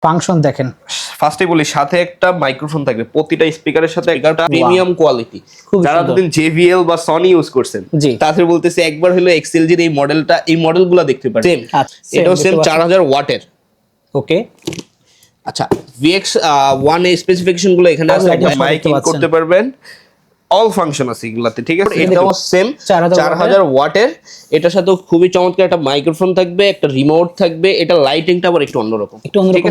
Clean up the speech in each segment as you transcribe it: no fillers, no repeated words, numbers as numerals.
Function দেখেন। ফার্স্টে বলি সাথে একটা মাইক্রোফোন থাকবে প্রতিটা স্পিকারের সাথে, একটা প্রিমিয়াম কোয়ালিটি। যারা দুদিন JBL বা সনি ইউজ করছেন তাদের বলতেছে একবার হলো এক্সএলজির এই মডেলটা, এই মডেলগুলো দেখতে পারেন। সেম এটাও সেম 4000 ওয়াটের। ওকে আচ্ছা, VX1 এর স্পেসিফিকেশন গুলো এখানে আছে, মাইক ইন করতে পারবেন, অল ফাংশন আছে এগুলাতে, ঠিক আছে। এটাও সেম 4000 ওয়াটের, এটার সাথে খুবই চমৎকার একটা মাইক্রোফোন থাকবে, একটা রিমোট থাকবে। এটা লাইটিংটা আবার একটু অন্যরকম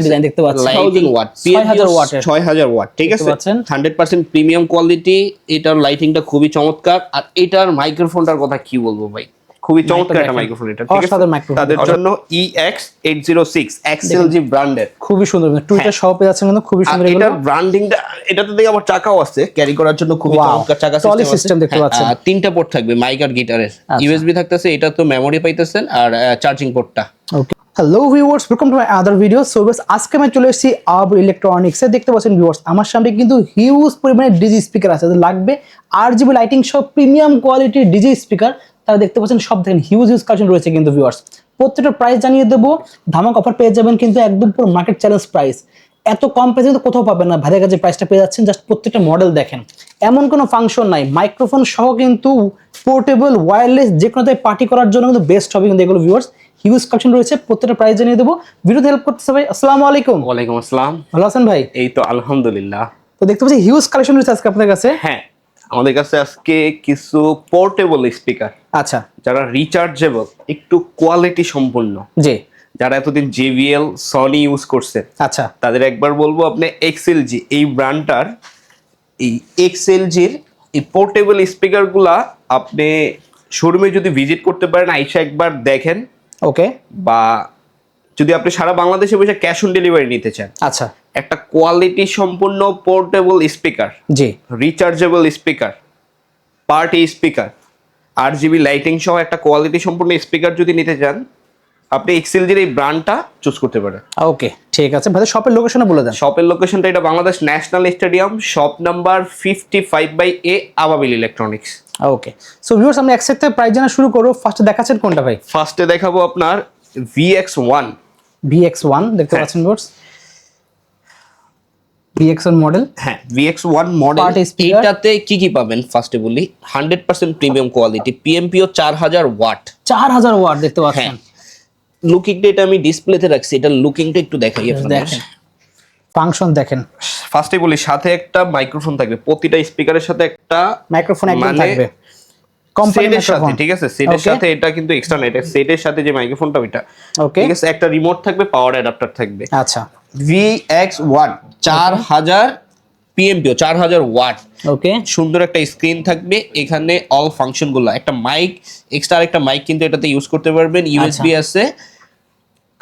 ডিজাইন দেখতে পাচ্ছেন। লাইটিং ওয়াট 6000 ওয়াট, ঠিক আছে, 100% প্রিমিয়াম কোয়ালিটি। এটার লাইটিংটা খুবই চমৎকার। আর এটার মাইক্রোফোনটার কথা কি বলবো ভাই, খুবই চমৎকার একটা মাইক্রোফোন এটা, ঠিক আছে। তাদের জন্য EX806 XLG ব্র্যান্ডের খুবই সুন্দর, টুইটার সহ পেয়ে যাচ্ছেন কিন্তু খুবই সুন্দর। এটার ব্র্যান্ডিংটা, এটাতে দেখে আবার চাকাও আছে ক্যারি করার জন্য, খুবই চমৎকার চাকা সিস্টেম দেখতে পাচ্ছেন। তিনটা পোর্ট থাকবে, মাইক আর গিটারের। USB থাকতেছে, এটা তো মেমোরি পাইতেছেন, আর চার্জিং পোর্টটা। Okay, hello viewers, welcome to my other video. So guys, আজকে আমি চলে এসেছি আব ইলেকট্রনিক্স এ। দেখতে পাচ্ছেন ভিউয়ার্স, আমার সামনে কিন্তু হিউজ পরিমাণে ডিজি স্পিকার আছে, লাগবে RGB লাইটিং সব প্রিমিয়াম কোয়ালিটির ডিজি স্পিকার। তারা দেখতে পাচ্ছেন সব দেখেন হিউজ কালেকশন রয়েছে কিন্তু ভিউয়ার্স। প্রত্যেকটা প্রাইস জানিয়ে দেবো, ধামাক অফার পেয়ে যাবেন কিন্তু একদম পুরো মার্কেট চ্যালেঞ্জ প্রাইস। এত কম প্রাইসে কিন্তু কোথাও পাবেন না, ভাইয়ের কাছে প্রাইসটা পেয়ে যাচ্ছেন। জাস্ট প্রত্যেকটা মডেল দেখেন, এমন কোনো ফাংশন নাই, মাইক্রোফোন সহ কিন্তু পোর্টেবল ওয়্যারলেস যে কোনো পার্টি করার জন্য কিন্তু বেস্ট হবে কিন্তু এগুলো ভিউয়ার্স। হিউজ কালেকশন রয়েছে, প্রত্যেকটা প্রাইস জানিয়ে দেবো। ভিডিওতে হেল্প করতেছে ভাই। আসসালামু আলাইকুম। ওয়ালাইকুম আসসালাম। ভালো আছেন ভাই? এই তো আলহামদুলিল্লাহ। তো দেখতে পাচ্ছি হিউজ কালেকশন রয়েছে আজকে আপনাদের কাছে। হ্যাঁ, আমাদের কাছে আজকে কিছু পোর্টেবল স্পিকার, আচ্ছা, যারা রিচার্জেবল, একটু কোয়ালিটি সম্পন্ন, জি, যারা এতদিন JBL সনি ইউজ করছে, আচ্ছা, তাদের একবার বলবো আপনি XLG এই ব্র্যান্ডটার, এই XLGর এই পোর্টেবল স্পিকারগুলা আপনি শোরুমে যদি ভিজিট করতে পারেন, আইসা একবার দেখেন। ওকে, বা যদি আপনি সারা বাংলাদেশে বসে ক্যাশ অন ডেলিভারি নিতে চান, আচ্ছা, একটা কোয়ালিটি সম্পূর্ণ পোর্টেবল স্পিকার, জি, rechargeable speaker, party speaker, RGB lighting সহ একটা কোয়ালিটি সম্পূর্ণ স্পিকার যদি নিতে চান, আপনি XLGর এই ব্র্যান্ডটা চুজ করতে পারেন। ওকে, ঠিক আছে ভাই, শপের লোকেশনে বলে দেন। শপের লোকেশনটা এটা Bangladesh national stadium, shop number 55/A, আবাবিল ইলেকট্রনিক্স। ওকে, সো ভিউয়ার্স, আমরা একসাথে প্রাইস জানা শুরু করব। ফার্স্টে দেখাচ্ছেন কোনটা ভাই? ফার্স্টে দেখাবো আপনার VX1 দেখতে পাচ্ছেন ভিউয়ার্স, VX1 মডেল। হ্যাঁ, VX1 মডেল। এটাতে কি কি পাবেন ফার্স্টে বলি। 100% premium quality, PMPO 4000 watt. 4000 watt দেখতে পাচ্ছেন। লুকিংটা এটা আমি ডিসপ্লেতে রাখছি, এটা লুকিংটা একটু দেখাই আপনাদের। ফাংশন দেখেন। ফার্স্টে বলি সাথে একটা মাইক্রোফোন থাকবে, প্রতিটা স্পিকারের সাথে একটা মাইক্রোফোন একদম থাকবে সেটের সাথে, ঠিক আছে। সেটের সাথে এটা কিন্তু এক্সটার্নাল, এটা সেটের সাথে যে মাইক্রোফোনটা ওইটা, ওকে, ঠিক আছে। একটা রিমোট থাকবে, পাওয়ার অ্যাডাপ্টার থাকবে। আচ্ছা, VX1 4000 PMPO 4000 ওয়াট। ওকে, সুন্দর একটা স্ক্রিন থাকবে, এখানে অল ফাংশন গুলো, একটা মাইক, এক্সট্রা একটা মাইক কিন্তু এটাতে ইউজ করতে পারবেন। USB আছে,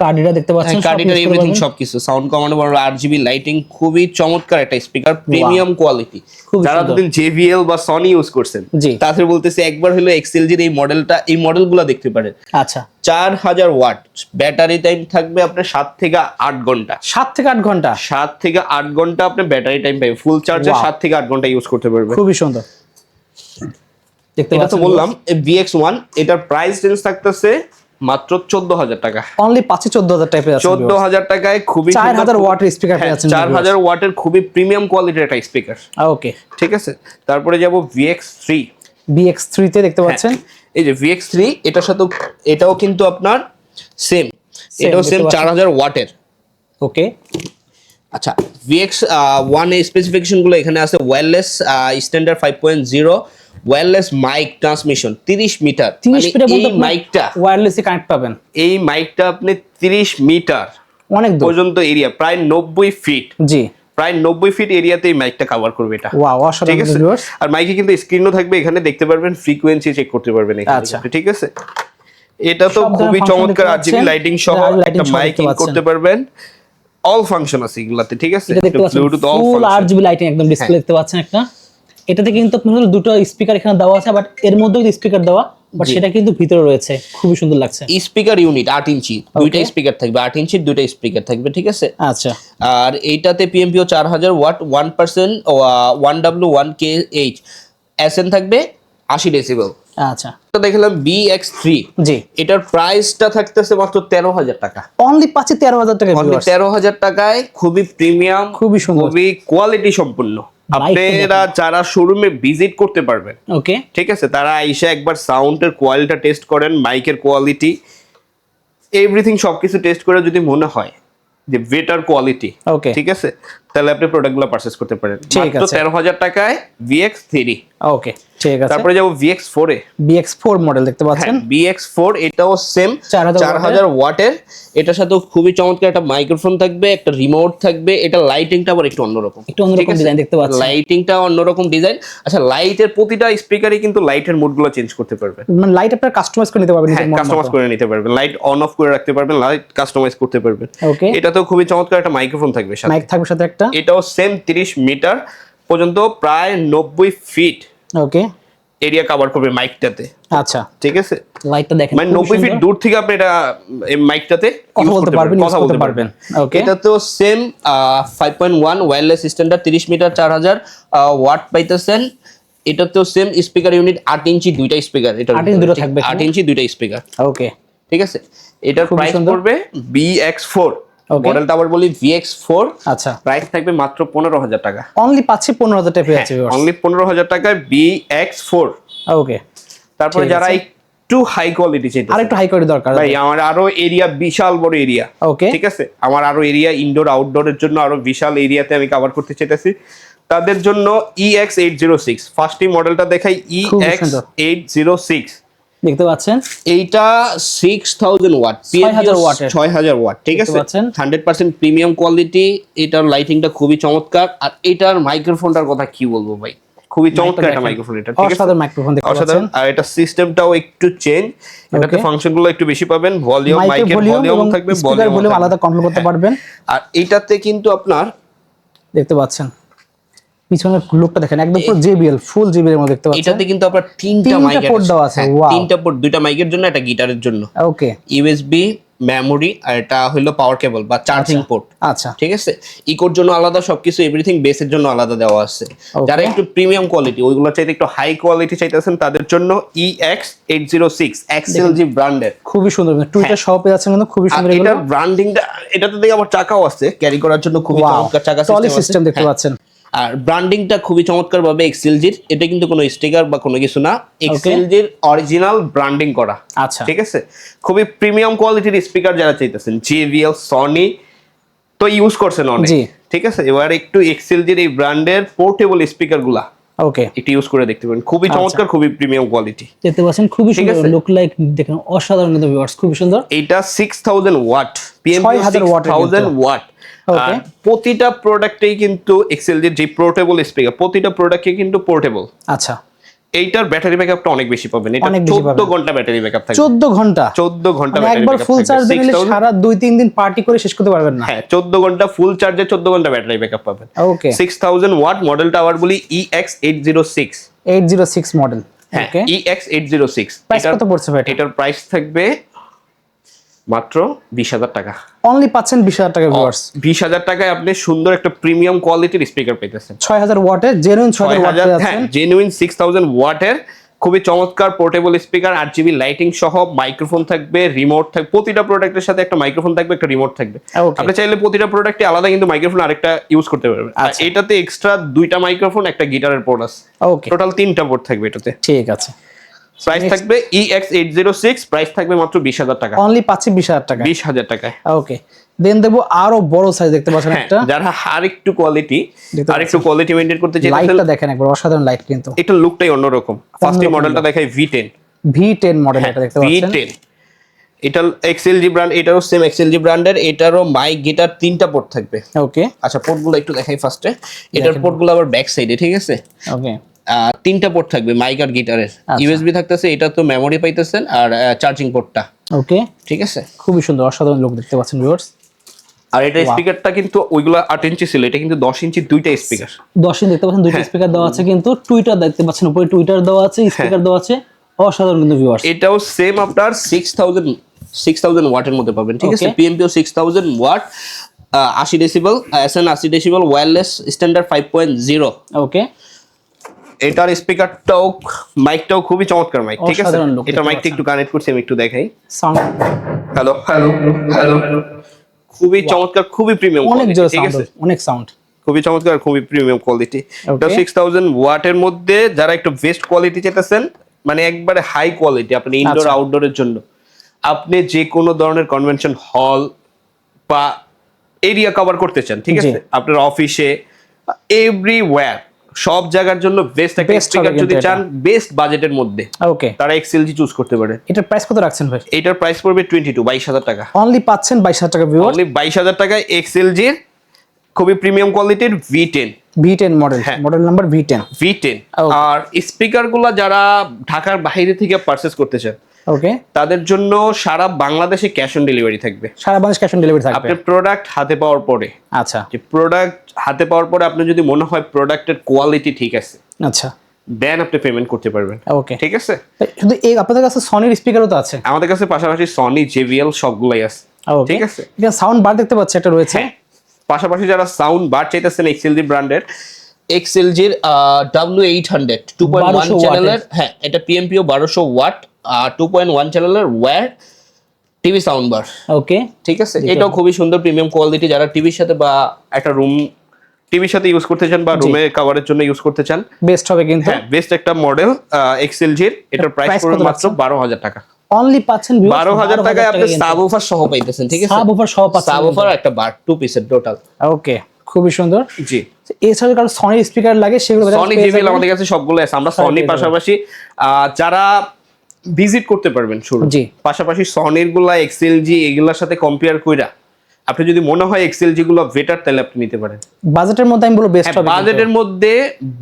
কার্ডিটা দেখতে পাচ্ছেন, কার্ডিটার এভরিথিং সবকিছু, সাউন্ড কমান্ড, RGB লাইটিং, খুবই চমৎকার একটা স্পিকার, প্রিমিয়াম কোয়ালিটি। যারা দুদিন JBL বা সনি ইউজ করছেন তাদের বলতেছে একবার হলো XLGর এই মডেলটা, এই মডেলগুলো দেখতে পারেন। আচ্ছা, 4000 ওয়াট, ব্যাটারি টাইম থাকবে আপনার 7 থেকে 8 ঘন্টা। 7 থেকে 8 ঘন্টা, 7 থেকে 8 ঘন্টা আপনি ব্যাটারি টাইম পাবেন। ফুল চার্জে 7 থেকে 8 ঘন্টা ইউজ করতে পারবেন। খুবই সুন্দর দেখতে পাচ্ছেন। এটা তো বললাম VX1, এটার প্রাইস রেঞ্জ থাকতেছে মাত্র 14000 টাকা। অনলি 14000 টাকা পেয়ে যাচ্ছেন 14000 টাকায় খুবই 4000 ওয়াটের স্পিকার পেয়ে যাচ্ছেন। 4000 ওয়াটের খুবই প্রিমিয়াম কোয়ালিটির একটা স্পিকার। ওকে, ঠিক আছে। তারপরে যাব VX3 তে দেখতে পাচ্ছেন। এই যে VX3, এটার সাথে এটাও কিন্তু আপনার সেম, এটাও সেম 4000 ওয়াটের। ওকে, আচ্ছা, VX1 এর স্পেসিফিকেশন গুলো এখানে আছে। Wireless standard 5.0, wireless mic transmission 30 metre. এই মাইকটা ওয়্যারলেসে কানেক্ট পাবেন। এই মাইকটা আপনি 30 মিটার অনেক দূর পর্যন্ত এরিয়া, প্রায় 90 ফিট, জি, প্রায় 90 ফিট এরিয়াতে এই মাইকটা কভার করবে এটা। ওয়াও, অসাধারণ ভিউয়ার্স। আর মাইকে কিন্তু স্ক্রিনও থাকবে, এখানে দেখতে পারবেন, ফ্রিকোয়েন্সি চেক করতে পারবেন এখানে। আচ্ছা, ঠিক আছে। এটা তো খুবই চমৎকার, RGB লাইটিং সহ একটা মাইক ইন করতে পারবেন, অল ফাংশন আছে এগুলাতে, ঠিক আছে। ব্লুটুথ অল ফুল RGB লাইটিং একদম ডিসপ্লে দেখতে পাচ্ছেন একটা। এটাতে কিন্তু আপনাদের দুটো স্পিকার এখানে দেওয়া আছে, বাট এর মধ্যেও স্পিকার দেওয়া, বাট সেটা কিন্তু ভিতরে রয়েছে, খুবই সুন্দর লাগছে। স্পিকার ইউনিট 8 ইঞ্চি, দুইটা স্পিকার থাকবে, 8 ইঞ্চির দুইটা স্পিকার থাকবে, ঠিক আছে। আচ্ছা, আর এইটাতে PMPO 4000 ওয়াট, 1% 1W1KH, SN থাকবে 80 ডেসিবেল। আচ্ছা, তো দেখলাম BX3, জি, এটার প্রাইসটা থাকতেছে মাত্র 13,000 টাকা। অনলি পাচ্ছি 13,000 টাকা, অনলি 13,000 টাকায় খুবই প্রিমিয়াম, খুবই সুন্দর, খুবই কোয়ালিটি সম্পূর্ণ। আপনারা যারা শোরুমে ভিজিট করতে পারবেন, ওকে, ঠিক আছে, তারা আইসা একবার সাউন্ডের কোয়ালিটিটা টেস্ট করেন, মাইকের কোয়ালিটি, এভরিথিং সবকিছু টেস্ট করে যদি মনে হয় যে বেটার কোয়ালিটি, ওকে, ঠিক আছে, তাহলে আপনি প্রোডাক্টগুলো পারচেজ করতে পারেন মাত্র 13,000 টাকায় VX3। ওকে, ঠিক আছে। তারপরে যাবো VX4 এ। BX4 মডেল দেখতে পাচ্ছেন, BX4 এটাও সেম 4000 ওয়াটের। এটার সাথে খুবই চমৎকার একটা মাইক্রোফোন থাকবে, একটা রিমোট থাকবে। এটা লাইটিংটা আবার একটু অন্যরকম, ডিজাইন দেখতে পাচ্ছেন, লাইটিংটা অন্যরকম ডিজাইন। আচ্ছা, লাইটের প্রতিটা স্পিকারই কিন্তু লাইটের মোডগুলো চেঞ্জ করতে পারবে, মানে লাইট আপনারা কাস্টমাইজ করে নিতে পারবেন, কাস্টমাইজ করে নিতে পারবেন, লাইট অন অফ করে রাখতে পারবেন, লাইট কাস্টমাইজ করতে পারবেন। ওকে, এটাতেও খুবই চমৎকার একটা মাইক্রোফোন থাকবে, মাইক থাকবে সাথে একটা। এটাও সেম 30 মিটার পর্যন্ত, প্রায় 90 ফিট ওকে, এরিয়া কভার করবে মাইকটাতে। আচ্ছা, ঠিক আছে, লাইটটা দেখেন, মানে 90 ফিট দূর থেকে আপনি এটা এই মাইকটাতে কথা বলতে পারবেন। ওকে, এটা তো same 5.1 wireless standard, 30 metre, 4000 watt পাইতেছেন। এটা তো সেম স্পিকার ইউনিট 8 ইঞ্চি দুইটা স্পিকার, এটা 8 ইঞ্চি দুটো থাকবে, 8 ইঞ্চি দুইটা স্পিকার। ওকে, ঠিক আছে, এটার প্রাইস পড়বে BX4, মডেলটা আবার বলি VX4। আচ্ছা, প্রাইস থাকবে মাত্র 15,000 টাকা। অনলি পাচ্ছি 15,000 টাকা পেয়ে যাচ্ছে, অনলি 15,000 টাকায় BX4। ওকে, তারপরে যারা একটু হাই কোয়ালিটি চাইতে, আর একটু হাই কোয়ালিটি দরকার ভাই, আমার আরো এরিয়া বিশাল বড় এরিয়া, ওকে, ঠিক আছে, আমার আরো এরিয়া ইনডোর আউটডোরের জন্য আরো বিশাল এরিয়াতে আমি কভার করতে চাইতেছি, তাদের জন্য EX806 ফার্স্টই মডেলটা দেখাই। EX806 দেখতে পাচ্ছেন, এইটা 6000 ওয়াট, 6000 ওয়াট, ঠিক আছে, 100% প্রিমিয়াম কোয়ালিটি। এটার লাইটিংটা খুবই চমৎকার, আর এটার মাইক্রোফোনটার কথা কি বলবো ভাই, খুবই চমৎকার একটা মাইক্রোফোন এটা, ঠিক আছে, অসাধারণ মাইক্রোফোন দেখতে পাচ্ছেন। আর এটা সিস্টেমটাও একটু চেঞ্জ, এটাতে ফাংশনগুলো একটু বেশি পাবেন, ভলিউম, মাইকের ভলিউম থাকবে, ভলিউম আলাদা কন্ট্রোল করতে পারবেন। আর এটাতে কিন্তু আপনার দেখতে পাচ্ছেন পিছনের লুকটা দেখেন, একদম পুরো JBL, ফুল JBL এর মধ্যে দেখতে পাচ্ছেন। এটাতে কিন্তু আপনার তিনটা মাইক পোর্ট দেওয়া আছে, ওয়াও, তিনটা পোর্ট, দুইটা মাইকের জন্য, একটা গিটারের জন্য। ওকে, USB, মেমোরি, আর এটা হলো পাওয়ার কেবল বা চার্জিং পোর্ট। আচ্ছা, ঠিক আছে, ইকোর জন্য আলাদা, সবকিছু এভরিথিং বেসের জন্য আলাদা দেওয়া আছে। যারা একটু প্রিমিয়াম কোয়ালিটি, ওইগুলো চাইতে একটু হাই কোয়ালিটি চাইতেছেন, তাদের জন্য EX806 XLG ব্র্যান্ডের, খুবই সুন্দর, টুইটার সহ পেয়ে যাচ্ছেন, কিন্তু খুবই সুন্দর। এটা ব্র্যান্ডিংটা, এটাতে দেখে আবার চাকাও আছে, ক্যারি করার জন্য খুবই চমৎকার চাকা সিস্টেম দেখতে পাচ্ছেন। আর ব্র্যান্ডিংটা খুবই চমৎকার ভাবে এক্সএলজির, এটা কিন্তু কোনো স্টিকার বা কোনো কিছু না, এক্সএলজির অরিজিনাল ব্র্যান্ডিং করা। আচ্ছা, ঠিক আছে, খুবই প্রিমিয়াম কোয়ালিটির স্পিকার যারা চাইতেছেন, JBL, সনি তো ইউজ করছেন অনেক, ঠিক আছে, এবার একটু এক্সএলজির এই ব্র্যান্ডের পোর্টেবল স্পিকারগুলা ওকে একটু ইউজ করে দেখতে পারেন, খুবই চমৎকার, খুবই প্রিমিয়াম কোয়ালিটি দেখতে পাচ্ছেন, খুবই সুন্দর লুক লাইক, দেখেন অসাধারণ কিন্তু ভিউয়ার্স, খুবই সুন্দর। এটা 6000 ওয়াট, PMP 6000 ওয়াট। আর প্রতিটা প্রোডাক্টেই কিন্তু এক্সএলজির যে পোর্টেবল স্পিকার, প্রতিটা প্রোডাক্টে কিন্তু পোর্টেবল। আচ্ছা, এইটার ব্যাটারি ব্যাকআপটা অনেক বেশি পাবেন, এটা 14 ঘন্টা ব্যাটারি ব্যাকআপ থাকবে। 14 ঘন্টা, 14 ঘন্টা ব্যাটারি ব্যাকআপ, একবার ফুল চার্জ দিলে সারা 2-3 দিন পার্টি করে শেষ করতে পারবেন না। হ্যাঁ, 14 ঘন্টা ফুল চার্জে 14 ঘন্টা ব্যাটারি ব্যাকআপ পাবেন। ওকে, 6000 ওয়াট, মডেলটা আবার বলি EX806 মডেল। ওকে, EX806 প্রাইস কত পড়ছে ভাই? এটার প্রাইস থাকবে মাত্র 20,000 টাকা। অনলি পাচ্ছেন 20,000 টাকা ভিউয়ার্স। 20,000 টাকায় আপনি সুন্দর একটা প্রিমিয়াম কোয়ালিটির স্পিকার পেতেছেন, 6000 ওয়াটের, জেনুইন 6000 ওয়াট হ্যাঁ, জেনুইন 6000 ওয়াটের খুবই চমৎকার পোর্টেবল স্পিকার, RGB লাইটিং সহ, মাইক্রোফোন থাকবে, রিমোট থাকবে, প্রতিটা প্রোডাক্টের সাথে একটা মাইক্রোফোন থাকবে, একটা রিমোট থাকবে। আপনি চাইলে প্রতিটা প্রোডাক্টে আলাদা কিন্তু মাইক্রোফোন আরেকটা ইউজ করতে পারবেন। আর এটাতে এক্সট্রা 2টা মাইক্রোফোন, একটা গিটারের পোর্ট আছে, ওকে, টোটাল 3টা পোর্ট থাকবে এটাতে। ঠিক আছে, প্রাইস থাকবে EX806, প্রাইস থাকবে মাত্র 20,000 টাকা। অনলি পাচ্ছি 20,000 টাকা, 20,000 টাকায়। ওকে, দেন দেবো আরো বড় সাইজ দেখতে পাচ্ছেন একটা, যারা আরেকটু কোয়ালিটি মেইনটেইন করতে চাইছেন, লাইটটা দেখেন একবার, অসাধারণ লাইট, কিন্তু এটা লুকটাই অন্যরকম। ফার্স্ট মডেলটা দেখাই V10 মডেল, এটা দেখতে পাচ্ছেন, V10 এটা XLG ব্র্যান্ড, এটারও সেম XLG ব্র্যান্ডের, এটারও মাইক, গিটার 3টা পোর্ট থাকবে। ওকে, আচ্ছা, পোর্টগুলো একটু দেখাই ফার্স্টে। এটার পোর্টগুলো আবার ব্যাক সাইডে, ঠিক আছে, ওকে, 3টা পোর্ট থাকবে মাইক আর গিটারের, USB থাকতেছে, এটা তো মেমোরি পাইতেছেন, আর চার্জিং পোর্টটা। ওকে, ঠিক আছে, খুবই সুন্দর, অসাধারণ লুক দেখতে পাচ্ছেন ভিউয়ার্স। আর এটা স্পিকারটা কিন্তু ওইগুলো 8 ইঞ্চি ছিল, এটা কিন্তু 10 ইঞ্চি দুইটা স্পিকার, 10 ইঞ্চি দেখতে পাচ্ছেন, দুইটা স্পিকার দেওয়া আছে, কিন্তু টুইটার দেখতে পাচ্ছেন, উপরে টুইটার দেওয়া আছে, স্পিকার দেওয়া আছে, অসাধারণ কিন্তু ভিউয়ার্স। এটাও সেম আপনার 6000 ওয়াটের মধ্যে পাবেন, ঠিক আছে, PMPO 6000 watt, 80 decibel, SN 80 decibel, wireless standard 5.0। Okay, এটার স্পিকারটাও মাইকটাও খুবই চমৎকার মাইক, ঠিক আছে। এটা মাইকটা একটু কানেক্ট করছি, আমি একটু দেখাই। সাউন্ড হ্যালো হ্যালো হ্যালো, খুবই চমৎকার, খুবই প্রিমিয়াম, অনেক জোরে সাউন্ড, অনেক সাউন্ড, খুবই চমৎকার, খুবই প্রিমিয়াম কোয়ালিটি। এটা 6000 ওয়াটের মধ্যে যারা একটু বেস্ট কোয়ালিটি চাইতেছেন, মানে একবারে হাই কোয়ালিটি, আপনি ইনডোর আউটডোরের জন্য, আপনি যে কোনো ধরনের কনভেনশন হল বা এরিয়া কভার করতে চান, ঠিক আছে, আপনার অফিসে এভরিওয়্যার, সব জায়গার জন্য বেস্ট একটা স্পিকার যদি চান বেস্ট বাজেটের মধ্যে, ওকে, তারা এক্সএলজি চুজ করতে পারে। এটার প্রাইস কত রাখছেন ভাই? এটার প্রাইস পড়বে 22,000 টাকা। অনলি পাচ্ছেন 22,000 টাকা ভিউয়ার, অনলি 22,000 টাকায় এক্সএলজি খুবই প্রিমিয়াম কোয়ালিটির V10 model, model number V10। আর স্পিকারগুলো যারা ঢাকার বাইরে থেকে পারচেজ করতে চান, ওকে, তাদের জন্য সারা বাংলাদেশে ক্যাশ অন ডেলিভারি থাকবে। সারা বাংলাদেশ ক্যাশ অন ডেলিভারি থাকবে। আপনার প্রোডাক্ট হাতে পাওয়ার পরে, আচ্ছা, যে প্রোডাক্ট হাতে পাওয়ার পরে আপনার যদি মনে হয় প্রোডাক্টের কোয়ালিটি ঠিক আছে, আচ্ছা, দেন আপনি পেমেন্ট করতে পারবেন। ওকে, ঠিক আছে। শুধু এই আপনাদের কাছে সনির স্পিকারও তো আছে? আমাদের কাছে পাশাপাশি সনি, জেবিএল সবগুলাই আছে। ঠিক আছে। এখানে সাউন্ড বার দেখতে পাচ্ছি একটা রয়েছে। পাশাপাশি যারা সাউন্ড বার চাইতেছেন এক্সএলজি ব্র্যান্ডের, এক্সএলজির W800 2.1 চ্যানেলের, হ্যাঁ এটা পিএমপিও 1200 ওয়াট, 2.1 চ্যানেলের ওয়্যার টিভি সাউন্ড বার। ওকে, ঠিক আছে। এটাও খুবই সুন্দর প্রিমিয়াম কোয়ালিটি, যারা টিভির সাথে বা একটা রুম টিভির সাথে ইউজ করতে চান বা রুমে কভারের জন্য ইউজ করতে চান, বেস্ট হবে কিন্তু। হ্যাঁ, বেস্ট একটা মডেল এক্সএলজির। এটার প্রাইস পড়বে মাত্র 12,000 টাকা। অনলি পাচ্ছেন 12,000 টাকায় আপনি সাবওুফার সহ পাইতেছেন। ঠিক আছে, সাবওুফার সহ পাচ্ছেন, সাবওুফার একটা বার 2 পিসের টোটাল। ওকে, খুবই সুন্দর। জি, এছাড়া কারো সনির স্পিকার লাগে সেগুলো সনি, জেবিএল আমাদের কাছে সবগুলো আছে। আমরা সনি পাশাপাশি যারা ভিজিট করতে পারবেন শুরু, পাশাপাশি সনির গুলা এক্সএলজি এগুলোর সাথে কম্পেয়ার কইরা আপনি যদি মনে হয় এক্সএলজি গুলো বেটার, তাহলে আপনি নিতে পারেন। বাজেটের মধ্যে আমি বলবো বেস্ট হবে, বাজেটের মধ্যে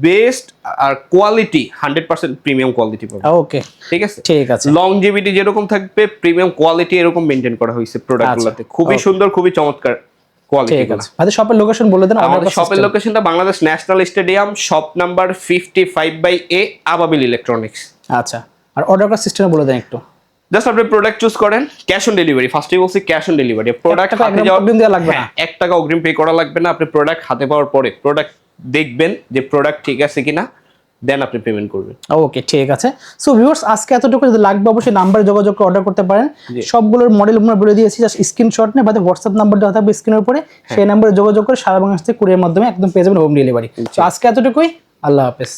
বেস্ট আর কোয়ালিটি 100% প্রিমিয়াম কোয়ালিটি পাবেন। ওকে, ঠিক আছে, ঠিক আছে। লংজিভিটি যেরকম থাকবে, প্রিমিয়াম কোয়ালিটি এরকম মেইনটেইন করা হয়েছে প্রোডাক্টগুলোতে। খুবই সুন্দর, খুবই চমৎকার কোয়ালিটি। ঠিক আছে, আমাদের শপের লোকেশন বলে দেন। আমাদের শপের লোকেশনটা Bangladesh national stadium, shop number 55/A, আবাবিল ইলেকট্রনিক্স। আচ্ছা, আর অর্ডার করার সিস্টেম বলে দেন একটু। জাস্ট আপনি প্রোডাক্ট চুজ করেন, ক্যাশ অন ডেলিভারি। ফার্স্টেই বলছি ক্যাশ অন ডেলিভারি। প্রোডাক্ট হাতে যাওয়ার অগ্রিম দেওয়া লাগবে না, 1 টাকা অগ্রিম পে করা লাগবে না। আপনি প্রোডাক্ট হাতে পাওয়ার পরে প্রোডাক্ট দেখবেন যে প্রোডাক্ট ঠিক আছে কিনা, দেন আপনি পেমেন্ট করবেন। ওকে, ঠিক আছে। সো ভিউয়ার্স, আজকে এতটুকু। যদি লাগবে অবশ্যই নাম্বারে যোগাযোগ করে অর্ডার করতে পারেন। সবগুলোর মডেল আমরা বলে দিয়েছি, জাস্ট স্ক্রিনশট নিয়ে বা হোয়াটসঅ্যাপ নাম্বার দেওয়া থাকবে স্ক্রিনের উপরে, সেই নাম্বারে যোগাযোগ করে সারা বাংলাদেশ থেকে কুরিয়ার মাধ্যমে একদম পেয়ে যাবেন হোম ডেলিভারি। তো আজকে এতটুকুই, আল্লাহ হাফেজ।